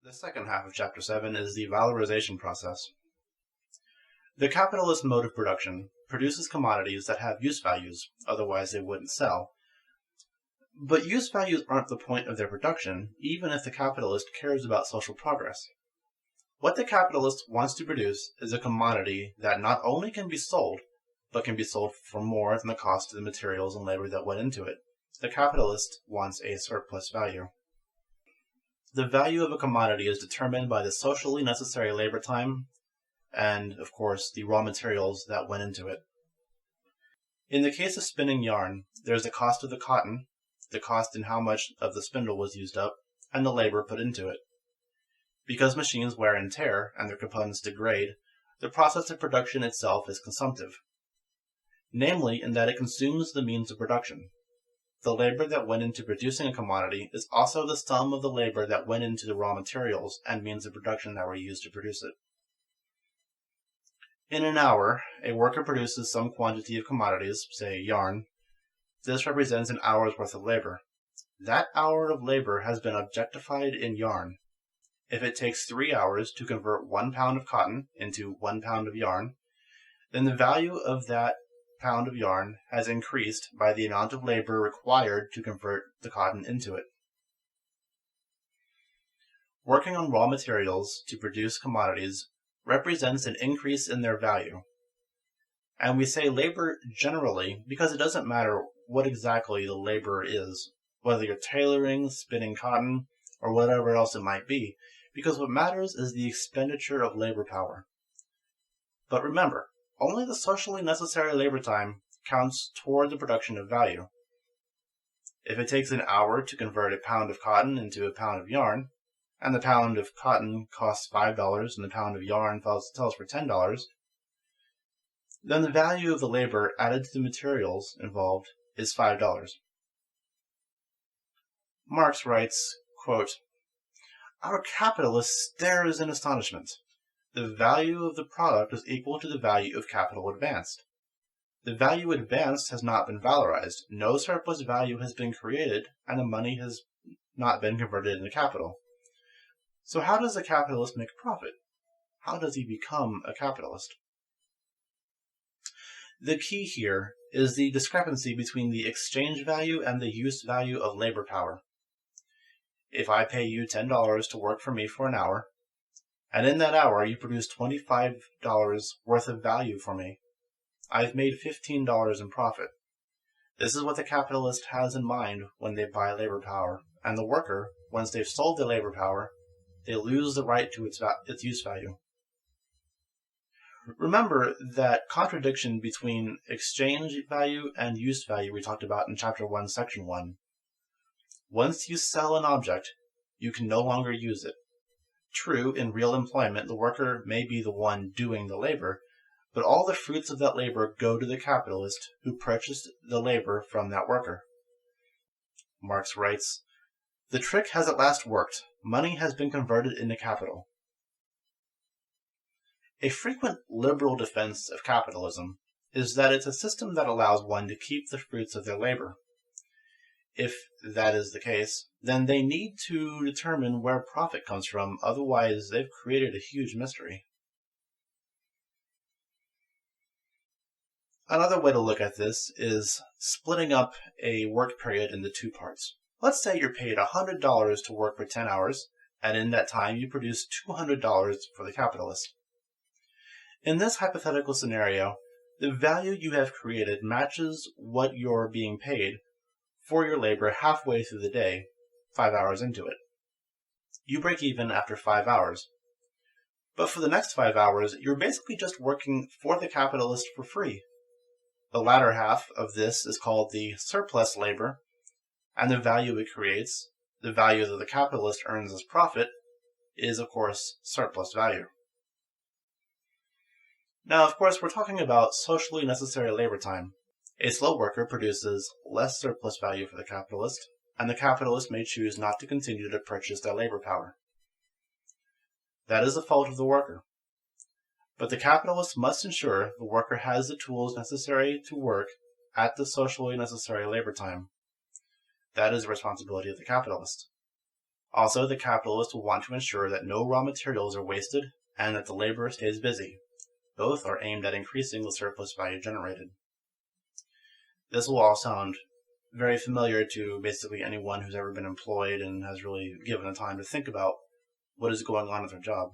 The second half of Chapter 7 is the valorization process. The capitalist mode of production produces commodities that have use values, otherwise they wouldn't sell. But use values aren't the point of their production, even if the capitalist cares about social progress. What the capitalist wants to produce is a commodity that not only can be sold, but can be sold for more than the cost of the materials and labor that went into it. The capitalist wants a surplus value. The value of a commodity is determined by the socially necessary labor time and, of course, the raw materials that went into it. In the case of spinning yarn, there's the cost of the cotton, the cost in how much of the spindle was used up, and the labor put into it. Because machines wear and tear and their components degrade, the process of production itself is consumptive. Namely, in that it consumes the means of production. The labor that went into producing a commodity is also the sum of the labor that went into the raw materials and means of production that were used to produce it. In an hour, a worker produces some quantity of commodities, say yarn. This represents an hour's worth of labor. That hour of labor has been objectified in yarn. If it takes 3 hours to convert 1 pound of cotton into 1 pound of yarn, then the value of that pound of yarn has increased by the amount of labor required to convert the cotton into it. Working on raw materials to produce commodities represents an increase in their value. And we say labor generally because it doesn't matter what exactly the labor is, whether you're tailoring, spinning cotton, or whatever else it might be, because what matters is the expenditure of labor power. But remember, only the socially necessary labor time counts toward the production of value. If it takes an hour to convert a pound of cotton into a pound of yarn, and the pound of cotton costs $5 and the pound of yarn sells for $10, then the value of the labor added to the materials involved is $5. Marx writes, quote, "Our capitalist stares in astonishment. The value of the product is equal to the value of capital advanced. The value advanced has not been valorized, no surplus value has been created, and the money has not been converted into capital. So how does a capitalist make a profit? How does he become a capitalist?" The key here is the discrepancy between the exchange value and the use value of labor power. If I pay you $10 to work for me for an hour, and in that hour you produce $25 worth of value for me, I've made $15 in profit. This is what the capitalist has in mind when they buy labor power, and the worker, once they've sold the labor power, they lose the right to its use value. Remember that contradiction between exchange value and use value we talked about in Chapter 1, Section 1. Once you sell an object, you can no longer use it. True, in real employment, the worker may be the one doing the labor, but all the fruits of that labor go to the capitalist who purchased the labor from that worker. Marx writes, "The trick has at last worked. Money has been converted into capital." A frequent liberal defense of capitalism is that it's a system that allows one to keep the fruits of their labor. If that is the case, then they need to determine where profit comes from, otherwise they've created a huge mystery. Another way to look at this is splitting up a work period into 2 parts. Let's say you're paid $100 to work for 10 hours, and in that time you produce $200 for the capitalist. In this hypothetical scenario, the value you have created matches what you're being paid for your labor halfway through the day, 5 hours into it. You break even after 5 hours. But for the next 5 hours, you're basically just working for the capitalist for free. The latter half of this is called the surplus labor, and the value it creates, the value that the capitalist earns as profit, is of course surplus value. Now, of course, we're talking about socially necessary labor time. A slow worker produces less surplus value for the capitalist, and the capitalist may choose not to continue to purchase their labor power. That is the fault of the worker. But the capitalist must ensure the worker has the tools necessary to work at the socially necessary labor time. That is the responsibility of the capitalist. Also, the capitalists will want to ensure that no raw materials are wasted and that the laborer stays busy. Both are aimed at increasing the surplus value generated. This will all sound very familiar to basically anyone who's ever been employed and has really given the time to think about what is going on at their job.